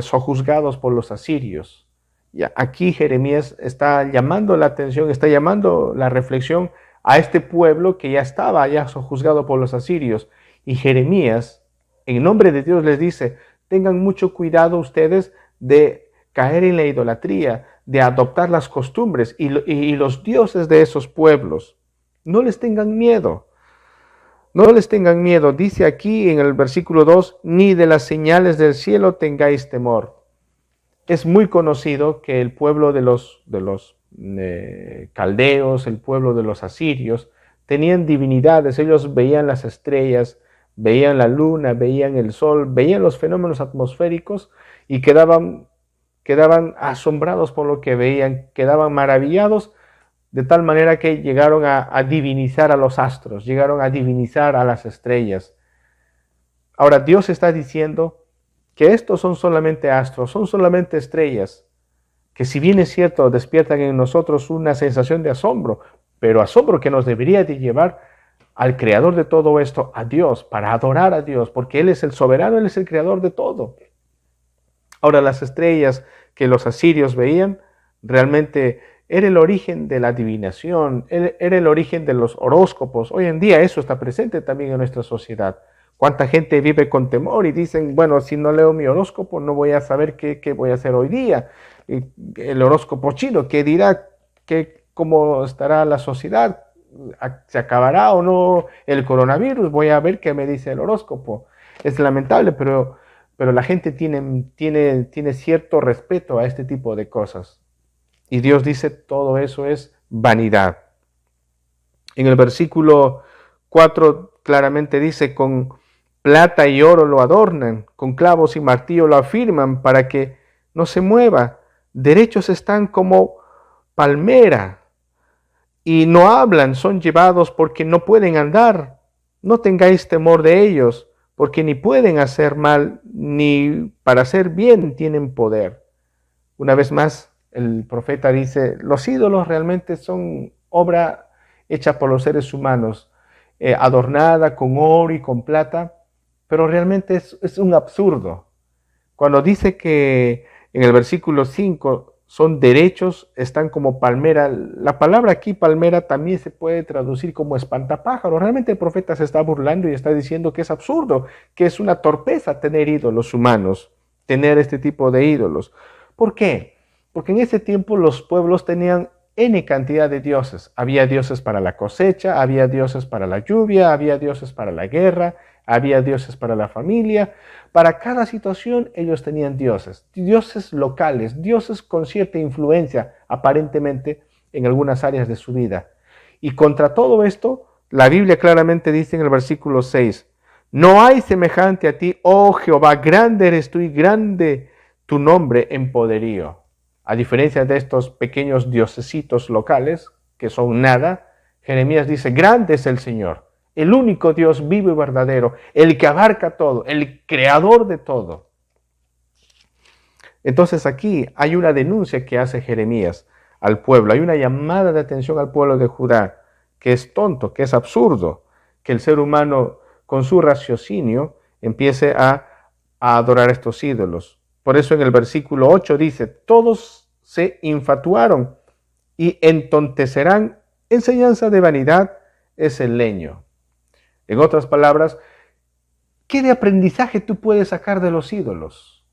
sojuzgados por los asirios. Y aquí Jeremías está llamando la atención, está llamando la reflexión a este pueblo que ya estaba ya sojuzgado por los asirios. Y Jeremías, en nombre de Dios, les dice: tengan mucho cuidado ustedes de caer en la idolatría, de adoptar las costumbres y los dioses de esos pueblos. No les tengan miedo. No les tengan miedo. Dice aquí en el versículo 2, ni de las señales del cielo tengáis temor. Es muy conocido que el pueblo de los caldeos, el pueblo de los asirios, tenían divinidades. Ellos veían las estrellas, veían la luna, veían el sol, veían los fenómenos atmosféricos y quedaban asombrados por lo que veían, quedaban maravillados, de tal manera que llegaron a divinizar a los astros, llegaron a divinizar a las estrellas. Ahora Dios está diciendo que estos son solamente astros, son solamente estrellas, que si bien es cierto, despiertan en nosotros una sensación de asombro, pero asombro que nos debería de llevar al creador de todo esto, a Dios, para adorar a Dios, porque Él es el soberano, Él es el creador de todo. Ahora, las estrellas que los asirios veían realmente era el origen de la adivinación, era el origen de los horóscopos. Hoy en día eso está presente también en nuestra sociedad. ¿Cuánta gente vive con temor y dicen, bueno, si no leo mi horóscopo no voy a saber qué voy a hacer hoy día? El horóscopo chino, ¿qué dirá? ¿Cómo estará la sociedad? ¿Se acabará o no el coronavirus? Voy a ver qué me dice el horóscopo. Es lamentable, pero la gente tiene cierto respeto a este tipo de cosas. Y Dios dice, todo eso es vanidad. En el versículo 4 claramente dice, con plata y oro lo adornan, con clavos y martillo lo afirman para que no se mueva. Derechos están como palmera y no hablan, son llevados porque no pueden andar. No tengáis temor de ellos, porque ni pueden hacer mal, ni para hacer bien tienen poder. Una vez más, el profeta dice, los ídolos realmente son obra hecha por los seres humanos, adornada con oro y con plata, pero realmente es un absurdo. Cuando dice que en el versículo 5 son derechos, están como palmera, la palabra aquí palmera también se puede traducir como espantapájaro. Realmente el profeta se está burlando y está diciendo que es absurdo, que es una torpeza tener ídolos humanos, tener este tipo de ídolos. ¿Por qué? Porque en ese tiempo los pueblos tenían N cantidad de dioses. Había dioses para la cosecha, había dioses para la lluvia, había dioses para la guerra, había dioses para la familia. Para cada situación ellos tenían dioses, dioses locales, dioses con cierta influencia aparentemente en algunas áreas de su vida. Y contra todo esto, la Biblia claramente dice en el versículo 6, no hay semejante a ti, oh Jehová, grande eres tú y grande tu nombre en poderío. A diferencia de estos pequeños diosesitos locales, que son nada, Jeremías dice, grande es el Señor, el único Dios vivo y verdadero, el que abarca todo, el creador de todo. Entonces aquí hay una denuncia que hace Jeremías al pueblo, hay una llamada de atención al pueblo de Judá, que es tonto, que es absurdo, que el ser humano con su raciocinio empiece a adorar estos ídolos. Por eso en el versículo 8 dice, todos se infatuaron y entontecerán, enseñanza de vanidad es el leño. En otras palabras, ¿qué de aprendizaje tú puedes sacar de los ídolos?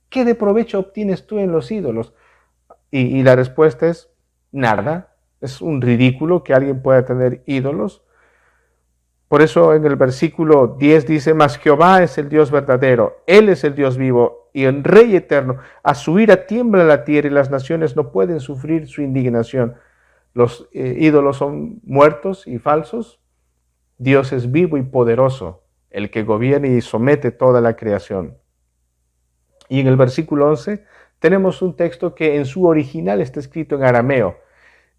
¿Qué de provecho obtienes tú en los ídolos? Y la respuesta es nada. Es un ridículo que alguien pueda tener ídolos. Por eso en el versículo 10 dice, mas Jehová es el Dios verdadero, Él es el Dios vivo y el Rey eterno. A su ira tiembla la tierra y las naciones no pueden sufrir su indignación. Los ídolos son muertos y falsos. Dios es vivo y poderoso, el que gobierna y somete toda la creación. Y en el versículo 11 tenemos un texto que en su original está escrito en arameo.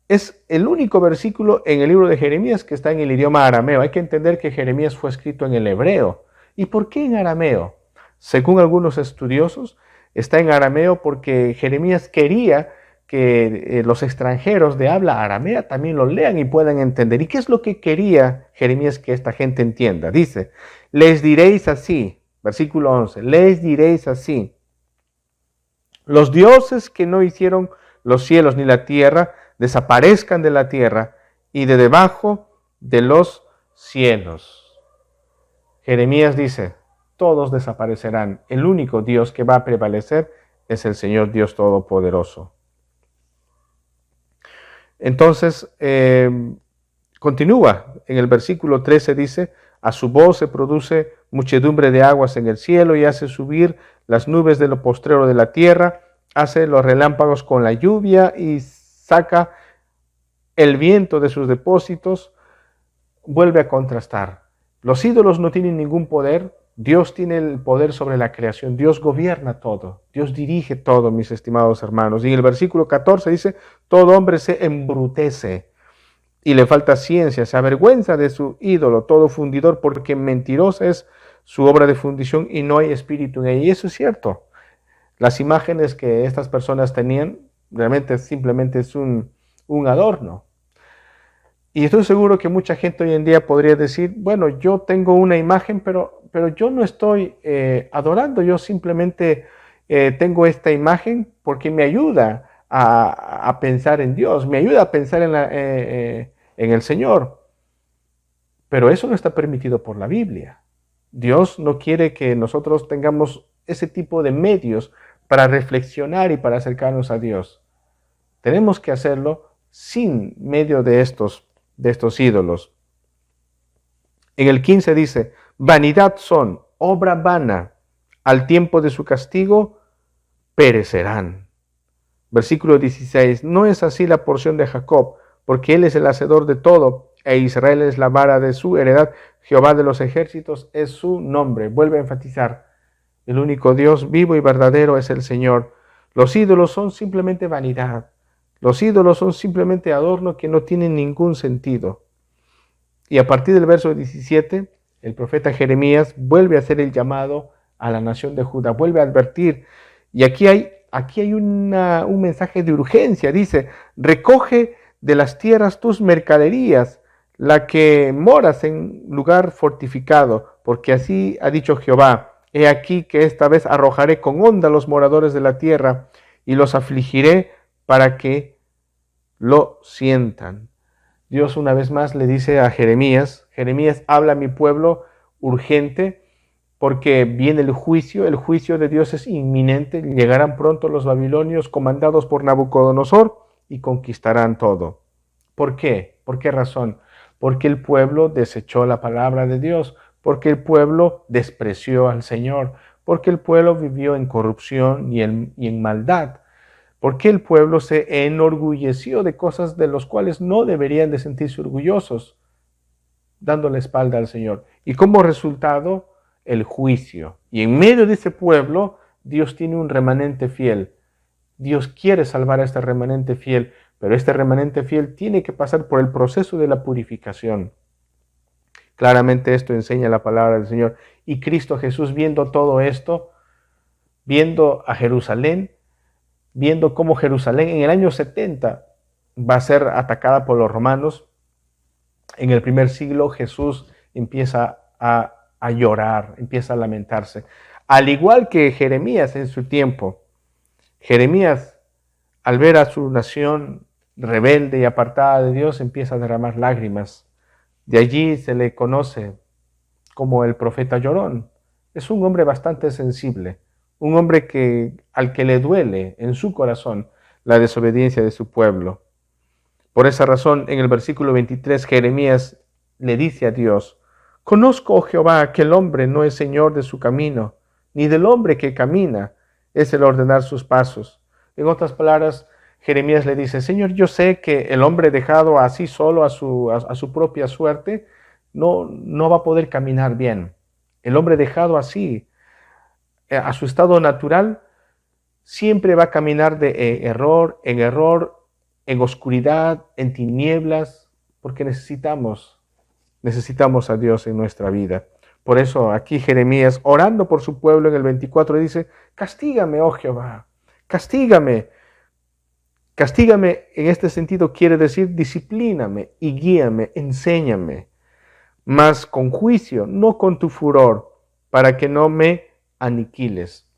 Es el único versículo en el libro de Jeremías que está en el idioma arameo. Hay que entender que Jeremías fue escrito en el hebreo. ¿Y por qué en arameo? Según algunos estudiosos, está en arameo porque Jeremías quería que los extranjeros de habla aramea también lo lean y puedan entender. ¿Y qué es lo que quería Jeremías que esta gente entienda? Dice, les diréis así, versículo 11, les diréis así, los dioses que no hicieron los cielos ni la tierra, desaparezcan de la tierra y de debajo de los cielos. Jeremías dice, todos desaparecerán. El único Dios que va a prevalecer es el Señor Dios Todopoderoso. Entonces, continúa. En el versículo 13 dice, a su voz se produce muchedumbre de aguas en el cielo y hace subir las nubes de lo postrero de la tierra, hace los relámpagos con la lluvia y saca el viento de sus depósitos. Vuelve a contrastar. Los ídolos no tienen ningún poder. Dios tiene el poder sobre la creación. Dios gobierna todo. Dios dirige todo, mis estimados hermanos. Y en el versículo 14 dice, todo hombre se embrutece y le falta ciencia, se avergüenza de su ídolo, todo fundidor, porque mentirosa es su obra de fundición y no hay espíritu en ella. Y eso es cierto. Las imágenes que estas personas tenían realmente simplemente es un adorno. Y estoy seguro que mucha gente hoy en día podría decir, bueno, yo tengo una imagen, pero yo no estoy adorando, yo simplemente tengo esta imagen porque me ayuda a pensar en Dios, me ayuda a pensar en el Señor. Pero eso no está permitido por la Biblia. Dios no quiere que nosotros tengamos ese tipo de medios para reflexionar y para acercarnos a Dios. Tenemos que hacerlo sin medio de estos ídolos. En el 15 dice, vanidad son, obra vana, al tiempo de su castigo perecerán. Versículo 16, no es así la porción de Jacob, porque él es el hacedor de todo, e Israel es la vara de su heredad, Jehová de los ejércitos es su nombre. Vuelve a enfatizar, el único Dios vivo y verdadero es el Señor. Los ídolos son simplemente vanidad. Los ídolos son simplemente adornos que no tienen ningún sentido. Y a partir del verso 17, el profeta Jeremías vuelve a hacer el llamado a la nación de Judá, vuelve a advertir. Y aquí hay un mensaje de urgencia. Dice, recoge de las tierras tus mercaderías, la que moras en lugar fortificado, porque así ha dicho Jehová. He aquí que esta vez arrojaré con honda a los moradores de la tierra y los afligiré para que lo sientan. Dios una vez más le dice a Jeremías, Jeremías, habla a mi pueblo urgente porque viene el juicio de Dios es inminente, llegarán pronto los babilonios comandados por Nabucodonosor y conquistarán todo. ¿Por qué? ¿Por qué razón? Porque el pueblo desechó la palabra de Dios, porque el pueblo despreció al Señor, porque el pueblo vivió en corrupción y en maldad. Porque el pueblo se enorgulleció de cosas de las cuales no deberían de sentirse orgullosos, dando la espalda al Señor. Y como resultado, el juicio. Y en medio de ese pueblo, Dios tiene un remanente fiel. Dios quiere salvar a este remanente fiel, pero este remanente fiel tiene que pasar por el proceso de la purificación. Claramente esto enseña la palabra del Señor. Y Cristo Jesús, viendo todo esto, viendo a Jerusalén, viendo cómo Jerusalén en el año 70 va a ser atacada por los romanos, en el primer siglo Jesús empieza a llorar, empieza a lamentarse. Al igual que Jeremías en su tiempo. Jeremías, al ver a su nación rebelde y apartada de Dios, empieza a derramar lágrimas. De allí se le conoce como el profeta llorón. Es un hombre bastante sensible. Un hombre al que le duele en su corazón la desobediencia de su pueblo. Por esa razón, en el versículo 23, Jeremías le dice a Dios, conozco, oh Jehová, que el hombre no es señor de su camino, ni del hombre que camina es el ordenar sus pasos. En otras palabras, Jeremías le dice, Señor, yo sé que el hombre dejado así solo a su propia suerte, no va a poder caminar bien. El hombre dejado así, a su estado natural, siempre va a caminar de error, en oscuridad, en tinieblas, porque necesitamos a Dios en nuestra vida. Por eso aquí Jeremías, orando por su pueblo en el 24, dice, castígame, oh Jehová, castígame. Castígame en este sentido quiere decir disciplíname y guíame, enséñame, mas con juicio, no con tu furor, para que no me aniquiles.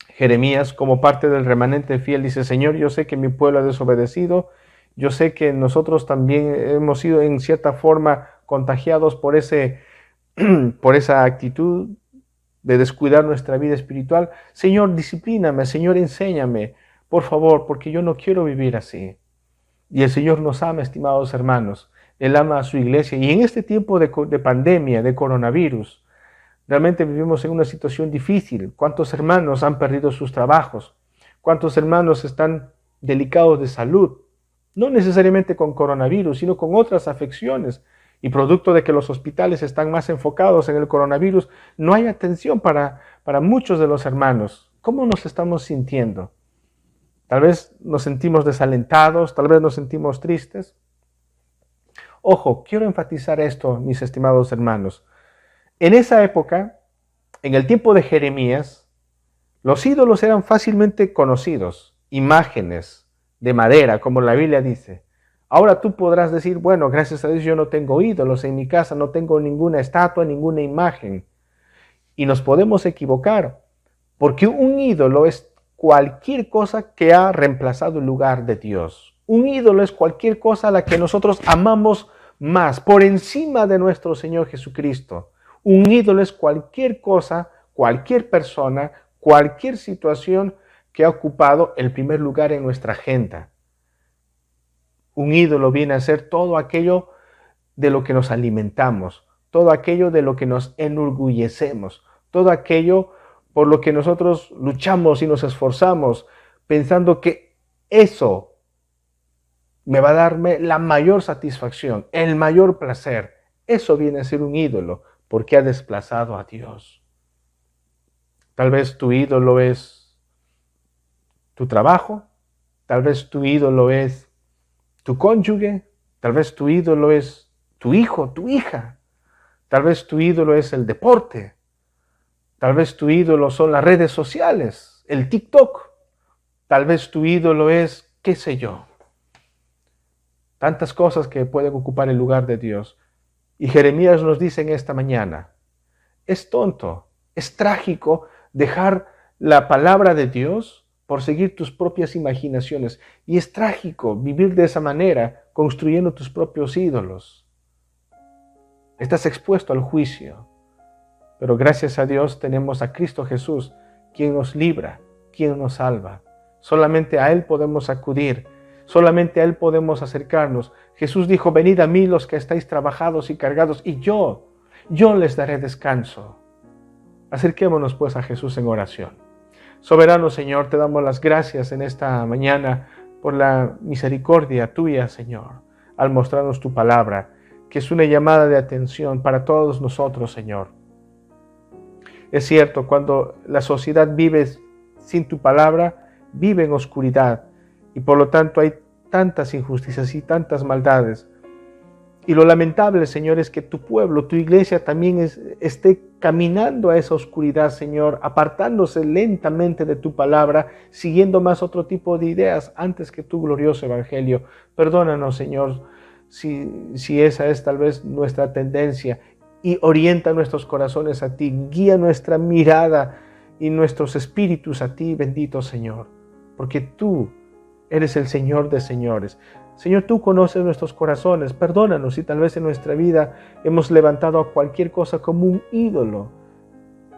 Jeremías, como parte del remanente fiel, dice, Señor, yo sé que mi pueblo ha desobedecido, yo sé que nosotros también hemos sido en cierta forma contagiados por esa actitud de descuidar nuestra vida espiritual. Señor, disciplíname, Señor, enséñame, por favor, porque yo no quiero vivir así. Y el Señor nos ama, estimados hermanos. Él ama a su iglesia. Y en este tiempo de pandemia, de coronavirus, realmente vivimos en una situación difícil. ¿Cuántos hermanos han perdido sus trabajos? ¿Cuántos hermanos están delicados de salud? No necesariamente con coronavirus, sino con otras afecciones. Y producto de que los hospitales están más enfocados en el coronavirus, no hay atención para muchos de los hermanos. ¿Cómo nos estamos sintiendo? Tal vez nos sentimos desalentados, tal vez nos sentimos tristes. Ojo, quiero enfatizar esto, mis estimados hermanos. En esa época, en el tiempo de Jeremías, los ídolos eran fácilmente conocidos, imágenes de madera, como la Biblia dice. Ahora tú podrás decir, bueno, gracias a Dios yo no tengo ídolos en mi casa, no tengo ninguna estatua, ninguna imagen. Y nos podemos equivocar, porque un ídolo es cualquier cosa que ha reemplazado el lugar de Dios. Un ídolo es cualquier cosa a la que nosotros amamos más, por encima de nuestro Señor Jesucristo. Un ídolo es cualquier cosa, cualquier persona, cualquier situación que ha ocupado el primer lugar en nuestra agenda. Un ídolo viene a ser todo aquello de lo que nos alimentamos, todo aquello de lo que nos enorgullecemos, todo aquello por lo que nosotros luchamos y nos esforzamos, pensando que eso me va a darme la mayor satisfacción, el mayor placer. Eso viene a ser un ídolo, porque ha desplazado a Dios. Tal vez tu ídolo es tu trabajo, tal vez tu ídolo es tu cónyuge, tal vez tu ídolo es tu hijo, tu hija, tal vez tu ídolo es el deporte, tal vez tu ídolo son las redes sociales, el TikTok, tal vez tu ídolo es, qué sé yo, tantas cosas que pueden ocupar el lugar de Dios. Y Jeremías nos dice en esta mañana, es tonto, es trágico dejar la palabra de Dios por seguir tus propias imaginaciones. Y es trágico vivir de esa manera, construyendo tus propios ídolos. Estás expuesto al juicio. Pero gracias a Dios tenemos a Cristo Jesús, quien nos libra, quien nos salva. Solamente a Él podemos acudir, solamente a Él podemos acercarnos. Jesús dijo, venid a mí los que estáis trabajados y cargados, y yo les daré descanso. Acerquémonos pues a Jesús en oración. Soberano Señor, te damos las gracias en esta mañana por la misericordia tuya, Señor, al mostrarnos tu palabra, que es una llamada de atención para todos nosotros, Señor. Es cierto, cuando la sociedad vive sin tu palabra, vive en oscuridad, y por lo tanto hay tantas injusticias y tantas maldades. Y lo lamentable, Señor, es que tu pueblo, tu iglesia también esté caminando a esa oscuridad, Señor, apartándose lentamente de tu palabra, siguiendo más otro tipo de ideas antes que tu glorioso evangelio. Perdónanos, Señor, si esa es tal vez nuestra tendencia, y orienta nuestros corazones a ti, guía nuestra mirada y nuestros espíritus a ti, bendito Señor, porque tú eres el Señor de señores. Señor, tú conoces nuestros corazones. Perdónanos si tal vez en nuestra vida hemos levantado a cualquier cosa como un ídolo.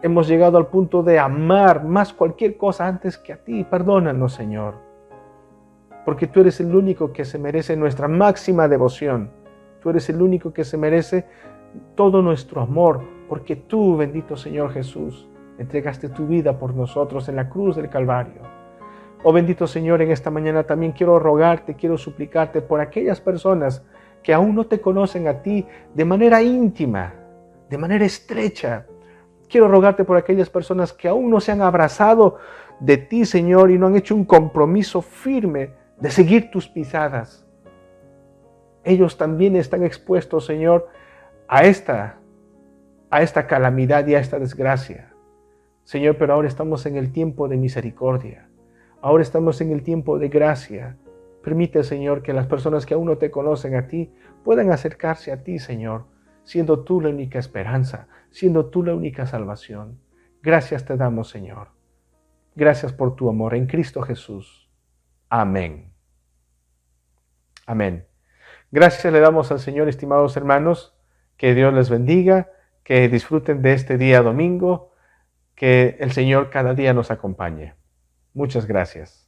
Hemos llegado al punto de amar más cualquier cosa antes que a ti. Perdónanos, Señor, porque tú eres el único que se merece nuestra máxima devoción. Tú eres el único que se merece todo nuestro amor, porque tú, bendito Señor Jesús, entregaste tu vida por nosotros en la cruz del Calvario. Oh bendito Señor, en esta mañana también quiero rogarte, quiero suplicarte por aquellas personas que aún no te conocen a ti de manera íntima, de manera estrecha. Quiero rogarte por aquellas personas que aún no se han abrazado de ti, Señor, y no han hecho un compromiso firme de seguir tus pisadas. Ellos también están expuestos, Señor, a esta calamidad y a esta desgracia. Señor, pero ahora estamos en el tiempo de misericordia. Ahora estamos en el tiempo de gracia. Permite, Señor, que las personas que aún no te conocen a ti puedan acercarse a ti, Señor, siendo tú la única esperanza, siendo tú la única salvación. Gracias te damos, Señor. Gracias por tu amor en Cristo Jesús. Amén. Amén. Gracias le damos al Señor, estimados hermanos. Que Dios les bendiga, que disfruten de este día domingo, que el Señor cada día nos acompañe. Muchas gracias.